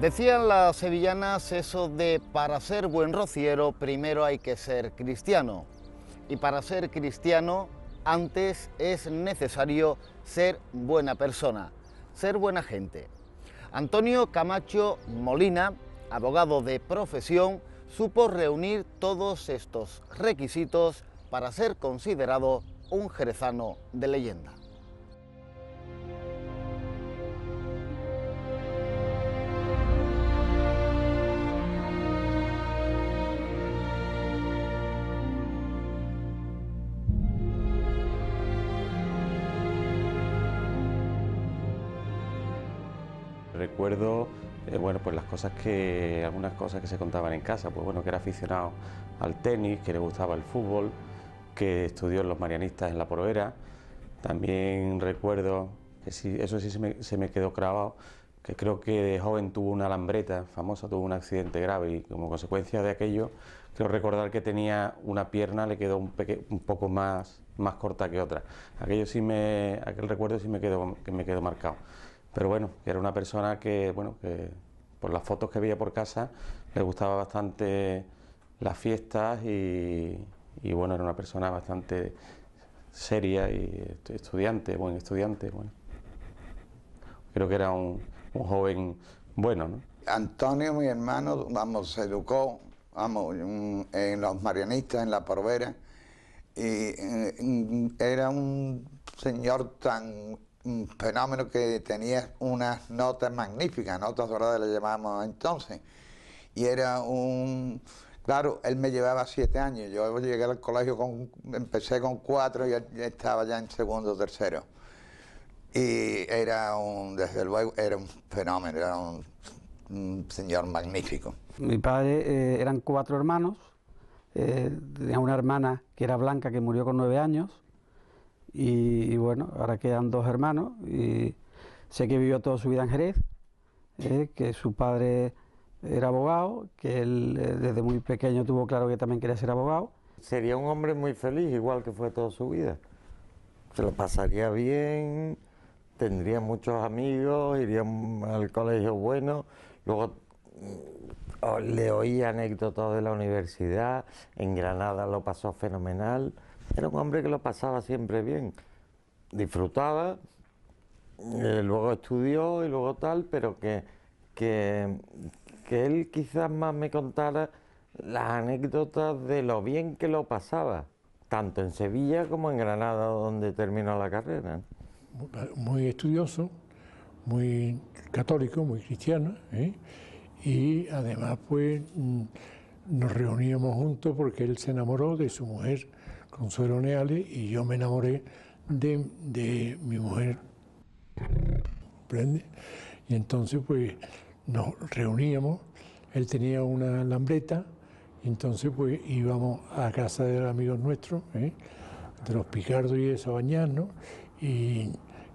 Decían las sevillanas eso de para ser buen rociero primero hay que ser cristiano. Y para ser cristiano antes es necesario ser buena persona, ser buena gente. Antonio Camacho Molina, abogado de profesión, supo reunir todos estos requisitos para ser considerado un jerezano de leyenda. Recuerdo, bueno, pues algunas cosas que se contaban en casa, pues bueno, que era aficionado al tenis, que le gustaba el fútbol, que estudió en los Marianistas en La Porvera. También recuerdo, que sí, eso sí se me quedó grabado, que creo que de joven tuvo una alambreta famosa, tuvo un accidente grave y como consecuencia de aquello, creo recordar que tenía una pierna, le quedó un poco más corta que otra. Aquel recuerdo sí me quedó marcado. Pero bueno, que era una persona que, bueno, que por las fotos que veía por casa le gustaba bastante las fiestas y bueno, era una persona bastante seria y buen estudiante, bueno. Creo que era un joven bueno, ¿no? Antonio, mi hermano, se educó, en los Marianistas, en La Porvera, y era un señor un fenómeno que tenía unas notas magníficas, notas doradas le llamábamos entonces, y claro, él me llevaba 7 años, yo llegué al colegio, empecé con 4 y él estaba ya en segundo o tercero, y desde luego, era un fenómeno, era un señor magnífico. Mi padre eran 4 hermanos, tenía una hermana que era Blanca, que murió con 9 años, y bueno, ahora quedan 2 hermanos, y sé que vivió toda su vida en Jerez, que su padre era abogado, que él desde muy pequeño tuvo claro que también quería ser abogado. Sería un hombre muy feliz, igual que fue toda su vida. Se lo pasaría bien, tendría muchos amigos, iría al colegio bueno, luego le oí anécdotas de la universidad, en Granada lo pasó fenomenal. Era un hombre que lo pasaba siempre bien, disfrutaba, luego estudió y luego tal, pero que él quizás más me contara las anécdotas de lo bien que lo pasaba, tanto en Sevilla como en Granada, donde terminó la carrera. Muy estudioso, muy católico, muy cristiano, y además pues nos reuníamos juntos porque él se enamoró de su mujer, Consuelo Neales, y yo me enamoré de mi mujer, ¿comprende? Y entonces pues nos reuníamos, él tenía una lambreta, y entonces pues íbamos a casa de amigos nuestros, de los Picardos y eso, a bañarnos, y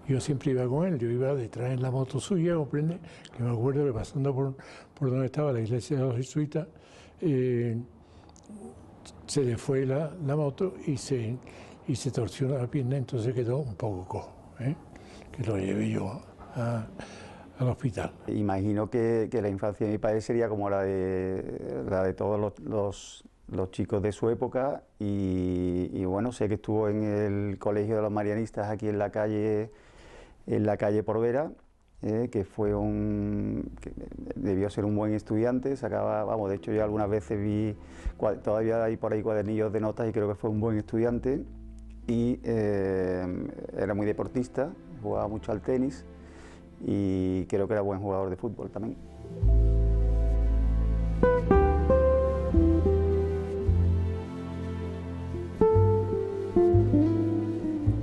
yo siempre iba con él, yo iba detrás en la moto suya, ¿comprende? Que me acuerdo que pasando por donde estaba la iglesia de los jesuitas, se le fue la moto y se torció la pierna, entonces quedó un poco cojo, que lo llevé yo al hospital. Imagino que la infancia de mi padre sería como la de todos los chicos de su época y bueno, sé que estuvo en el colegio de los Marianistas aquí en la calle Porvera, que que debió ser un buen estudiante, sacaba, vamos, de hecho yo algunas veces vi, todavía hay por ahí cuadernillos de notas y creo que fue un buen estudiante y era muy deportista, jugaba mucho al tenis y creo que era buen jugador de fútbol también.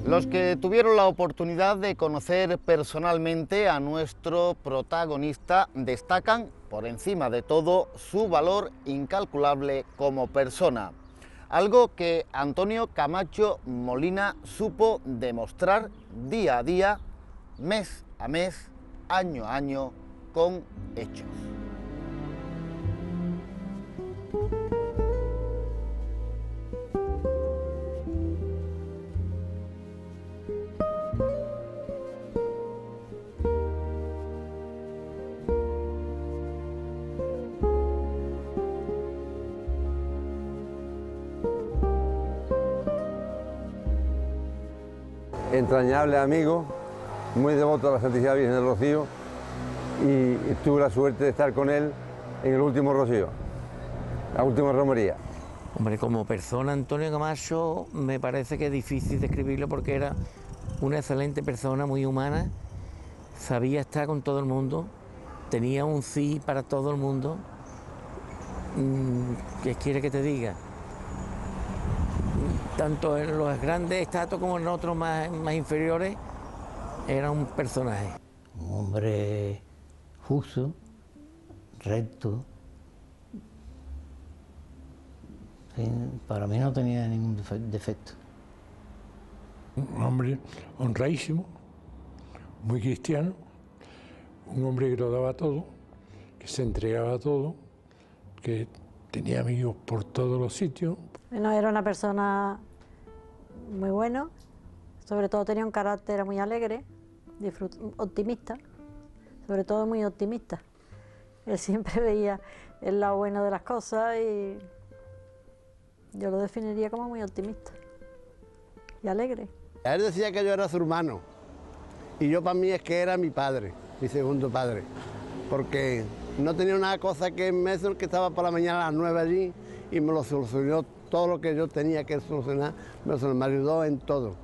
Los que tuvieron la oportunidad de conocer personalmente a nuestro protagonista destacan, por encima de todo, su valor incalculable como persona. Algo que Antonio Camacho Molina supo demostrar día a día, mes a mes, año a año, con hechos. entrañable amigo, muy devoto a la Santísima Virgen del Rocío, y tuve la suerte de estar con él en el último rocío, la última romería. Hombre, como persona, Antonio Camacho me parece que es difícil describirlo porque era una excelente persona, muy humana, sabía estar con todo el mundo, tenía un sí para todo el mundo. ¿Qué quiere que te diga? Tanto en los grandes estratos como en otros más inferiores, era un personaje. Un hombre justo, recto. Para mí no tenía ningún defecto. Un hombre honradísimo, muy cristiano, un hombre que lo daba todo, que se entregaba a todo, que tenía amigos por todos los sitios. Bueno, era una persona muy buena, sobre todo tenía un carácter muy alegre, optimista, sobre todo muy optimista. Él siempre veía el lado bueno de las cosas y yo lo definiría como muy optimista y alegre. Él decía que yo era su hermano y yo para mí es que era mi padre, mi segundo padre, porque no tenía una cosa que me estaba por la mañana a las 9 allí y me lo solucionó todo lo que yo tenía que solucionar, me ayudó en todo.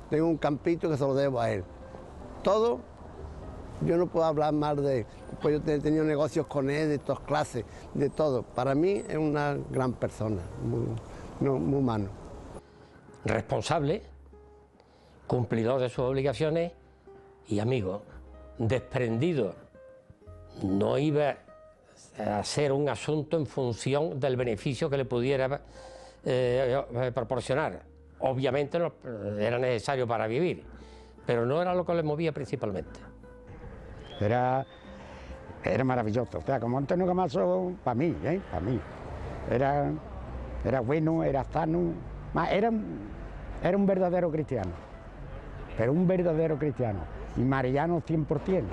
Tengo un campito que se lo debo a él. Todo, yo no puedo hablar mal de él, pues yo he tenido negocios con él, de todas clases, de todo. Para mí es una gran persona, muy humano. Responsable, cumplidor de sus obligaciones y amigo, desprendido. No iba a hacer un asunto en función del beneficio que le pudiera proporcionar. Obviamente no, era necesario para vivir, pero no era lo que le movía principalmente. Era maravilloso, o sea, como Antonio Camacho, para mí, para mí. Era bueno, era sano, era un verdadero cristiano, pero un verdadero cristiano, y mariano 100%.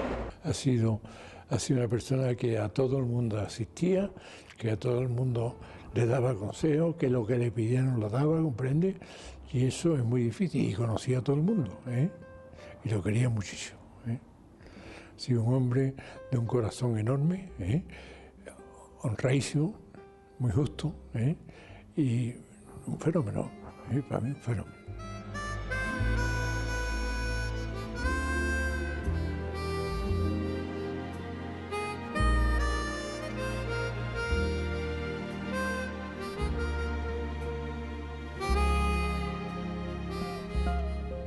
Ha sido una persona que a todo el mundo asistía, que a todo el mundo le daba consejos, que lo que le pidieron lo daba, ¿comprende? Y eso es muy difícil, y conocía a todo el mundo, y lo quería muchísimo. Ha sido un hombre de un corazón enorme, honradísimo, muy justo, y un fenómeno, para mí un fenómeno.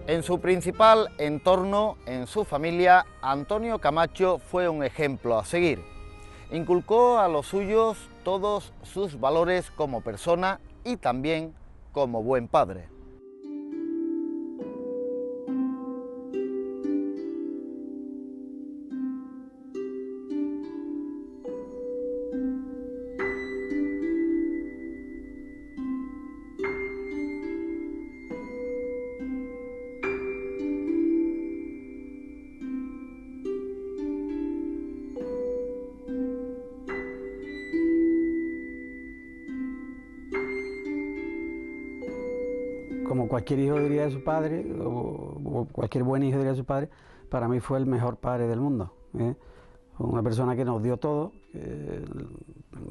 En su principal entorno, en su familia, Antonio Camacho fue un ejemplo a seguir. Inculcó a los suyos todos sus valores como persona y también como buen padre. Como cualquier hijo diría de su padre, o cualquier buen hijo diría de su padre, para mí fue el mejor padre del mundo. Una persona que nos dio todo,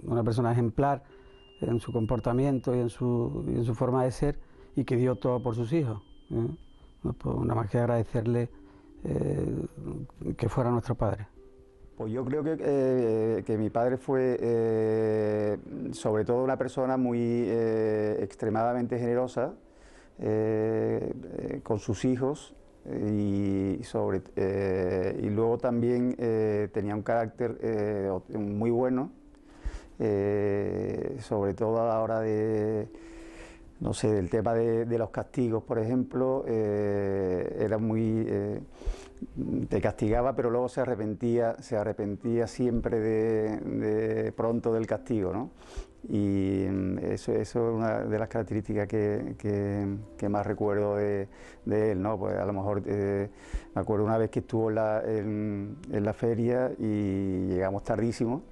una persona ejemplar en su comportamiento y en su forma de ser, y que dio todo por sus hijos. No puedo nada más que agradecerle que fuera nuestro padre. Pues yo creo que mi padre fue sobre todo una persona muy extremadamente generosa con sus hijos y luego también tenía un carácter muy bueno, sobre todo a la hora de, no sé, del tema de los castigos, por ejemplo. Era muy... te castigaba, pero luego se arrepentía siempre de pronto del castigo, ¿no? Y eso es una de las características que más recuerdo de él, ¿no? Pues a lo mejor me acuerdo una vez que estuvo en la feria y llegamos tardísimo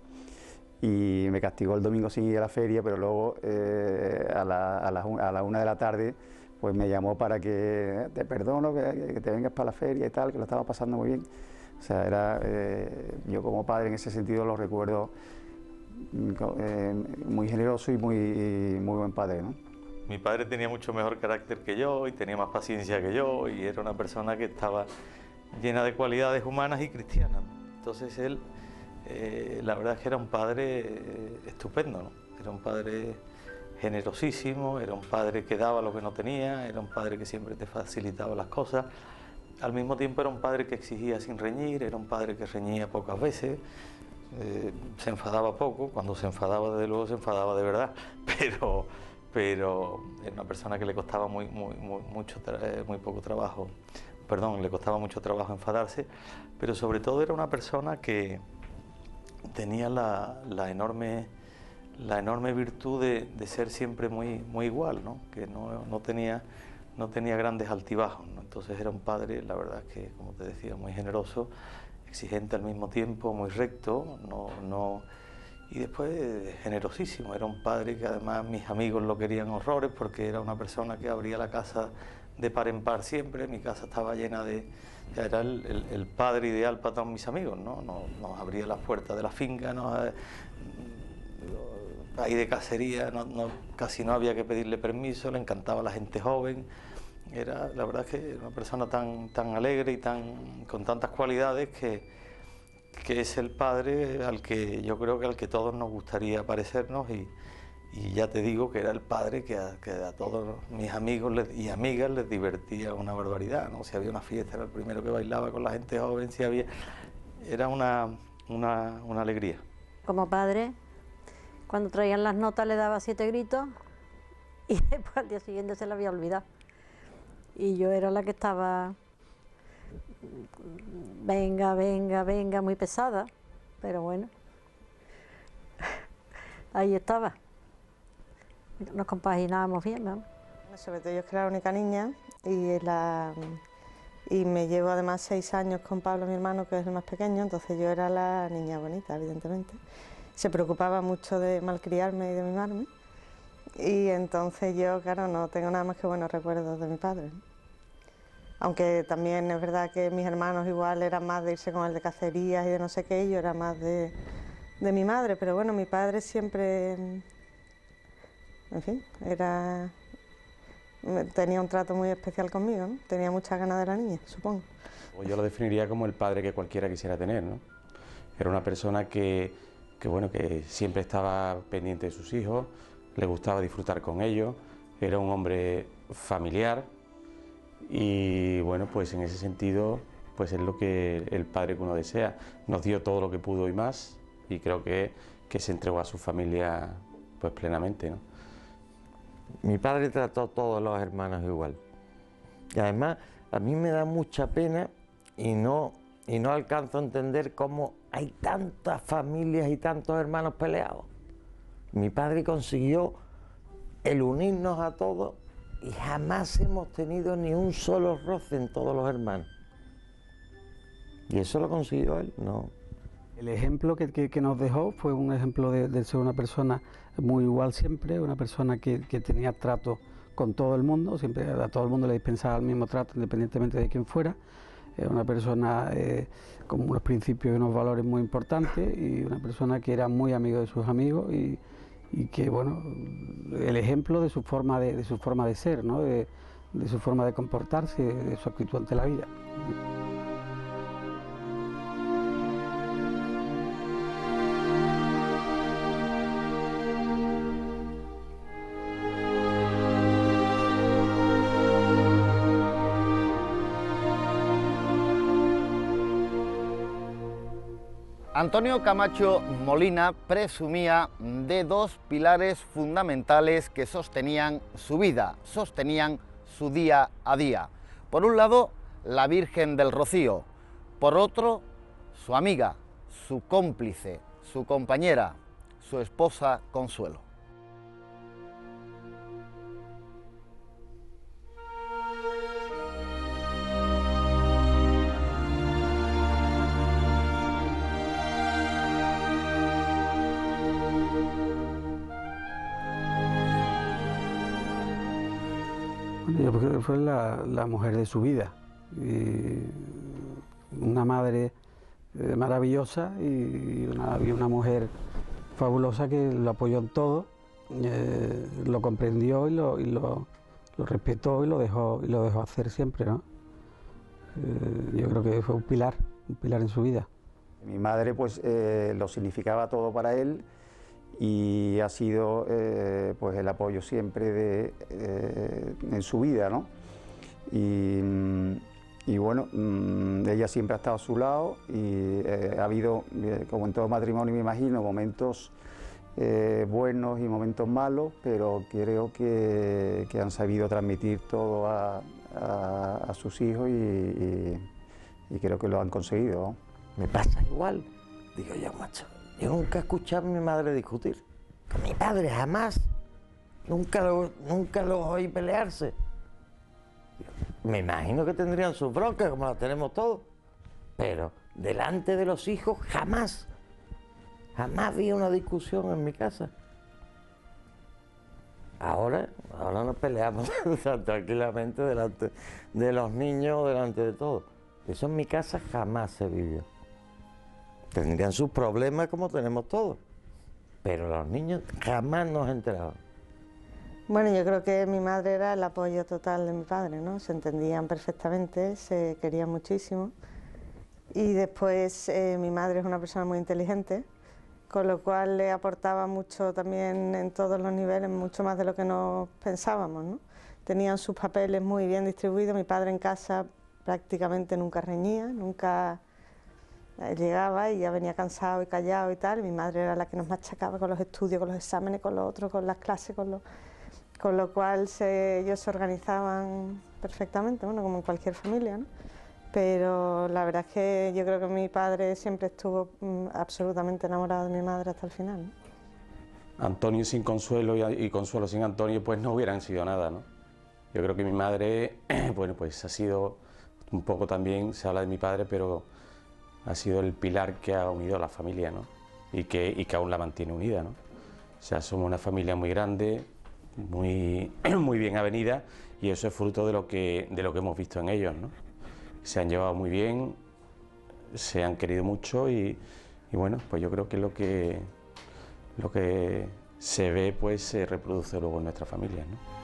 y me castigó el domingo sin ir a la feria, pero luego a la 1 de la tarde pues me llamó para que te perdono, que te vengas para la feria y tal, que lo estaba pasando muy bien. O sea, era, yo como padre en ese sentido lo recuerdo muy generoso y muy buen padre, ¿no? Mi padre tenía mucho mejor carácter que yo y tenía más paciencia que yo y era una persona que estaba llena de cualidades humanas y cristianas. Entonces él, la verdad es que era un padre estupendo, ¿no? Era un padre generosísimo, era un padre que daba lo que no tenía, era un padre que siempre te facilitaba las cosas. Al mismo tiempo era un padre que exigía sin reñir, era un padre que reñía pocas veces, se enfadaba poco, cuando se enfadaba desde luego se enfadaba de verdad, pero era una persona que le costaba muy poco trabajo, perdón, le costaba mucho trabajo enfadarse, pero sobre todo era una persona que tenía la enorme virtud de ser siempre muy igual, ¿no? Que no tenía grandes altibajos, ¿no? Entonces era un padre, la verdad es que, como te decía, muy generoso, exigente al mismo tiempo, muy recto, y después generosísimo. Era un padre que además mis amigos lo querían horrores porque era una persona que abría la casa de par en par siempre. Mi casa estaba llena era el padre ideal para todos mis amigos, ¿no? Nos abría las puertas de la finca, ahí de cacería, casi no había que pedirle permiso, le encantaba la gente joven. Era, la verdad es que era una persona tan alegre y con tantas cualidades que es el padre al que yo creo que al que todos nos gustaría parecernos y ya te digo que era el padre que a todos mis amigos y amigas les divertía una barbaridad, ¿no? Si había una fiesta era el primero que bailaba con la gente joven, era una alegría. Como padre, cuando traían las notas le daba 7 gritos y después al día siguiente se la había olvidado. Y yo era la que estaba, venga, muy pesada, pero bueno, ahí estaba. Nos compaginábamos bien, ¿no? Sobre todo yo es que era la única niña y me llevo además 6 años con Pablo, mi hermano, que es el más pequeño, entonces yo era la niña bonita, evidentemente. Se preocupaba mucho de malcriarme y de mimarme. Y entonces yo, claro, no tengo nada más que buenos recuerdos de mi padre, ¿no? Aunque también es verdad que mis hermanos igual eran más de irse con el de cacerías y de no sé qué, y yo era más de mi madre, pero bueno, mi padre siempre, en fin, tenía un trato muy especial conmigo, ¿no? Tenía muchas ganas de la niña, supongo. Yo lo definiría como el padre que cualquiera quisiera tener, ¿no? Era una persona que siempre estaba pendiente de sus hijos, le gustaba disfrutar con ellos, era un hombre familiar y bueno, pues en ese sentido pues es lo que el padre que uno desea. Nos dio todo lo que pudo y más y creo que se entregó a su familia pues plenamente, ¿no? Mi padre trató a todos los hermanos igual y además a mí me da mucha pena y no alcanzo a entender cómo hay tantas familias y tantos hermanos peleados. Mi padre consiguió el unirnos a todos y jamás hemos tenido ni un solo roce en todos los hermanos. Y eso lo consiguió él, ¿no? El ejemplo que nos dejó fue un ejemplo de ser una persona muy igual siempre, una persona que tenía trato con todo el mundo, siempre a todo el mundo le dispensaba el mismo trato independientemente de quién fuera. Una persona con unos principios y unos valores muy importantes y una persona que era muy amigo de sus amigos y que, bueno, el ejemplo de su forma de ser, ¿no? de su forma de comportarse, de su actitud ante la vida. Antonio Camacho Molina presumía de 2 pilares fundamentales que sostenían su vida, sostenían su día a día. Por un lado, la Virgen del Rocío, por otro, su amiga, su cómplice, su compañera, su esposa Consuelo. Yo creo que fue la mujer de su vida, y una madre maravillosa y una mujer fabulosa que lo apoyó en todo, lo comprendió y lo respetó y lo dejó hacer siempre, ¿no? Yo creo que fue un pilar en su vida. Mi madre pues lo significaba todo para él y ha sido pues el apoyo siempre en su vida, ¿no? Y bueno, ella siempre ha estado a su lado y ha habido, como en todo matrimonio me imagino, momentos buenos y momentos malos, pero creo que han sabido transmitir todo a sus hijos y creo que lo han conseguido, ¿no? Me pasa igual. Digo yo, macho, yo nunca he escuchado a mi madre discutir. Con mi padre jamás. Nunca lo oí pelearse. Me imagino que tendrían sus broncas, como las tenemos todos. Pero delante de los hijos, jamás. Jamás vi una discusión en mi casa. Ahora nos peleamos tranquilamente delante de los niños, delante de todo. Eso en mi casa jamás se vivió. Tendrían sus problemas como tenemos todos, pero los niños jamás nos enteraban. Bueno, yo creo que mi madre era el apoyo total de mi padre, ¿no? Se entendían perfectamente, se querían muchísimo. Y después mi madre es una persona muy inteligente, con lo cual le aportaba mucho también en todos los niveles, mucho más de lo que nos pensábamos, ¿no? Tenían sus papeles muy bien distribuidos. Mi padre en casa prácticamente nunca reñía, nunca llegaba y ya venía cansado y callado y tal. Mi madre era la que nos machacaba con los estudios, con los exámenes, con los otros, con las clases, con lo cual ellos se organizaban perfectamente, bueno, como en cualquier familia, ¿no? Pero la verdad es que yo creo que mi padre siempre estuvo absolutamente enamorado de mi madre hasta el final, ¿no? Antonio sin Consuelo y Consuelo sin Antonio pues no hubieran sido nada, ¿no? Yo creo que mi madre, bueno, pues ha sido un poco también, se habla de mi padre, pero ha sido el pilar que ha unido a la familia, ¿no? Y que aún la mantiene unida, ¿no? O sea, somos una familia muy grande, muy bien avenida, y eso es fruto de lo que hemos visto en ellos, ¿no? Se han llevado muy bien, se han querido mucho y bueno, pues yo creo que lo que se ve pues se reproduce luego en nuestra familia, ¿no?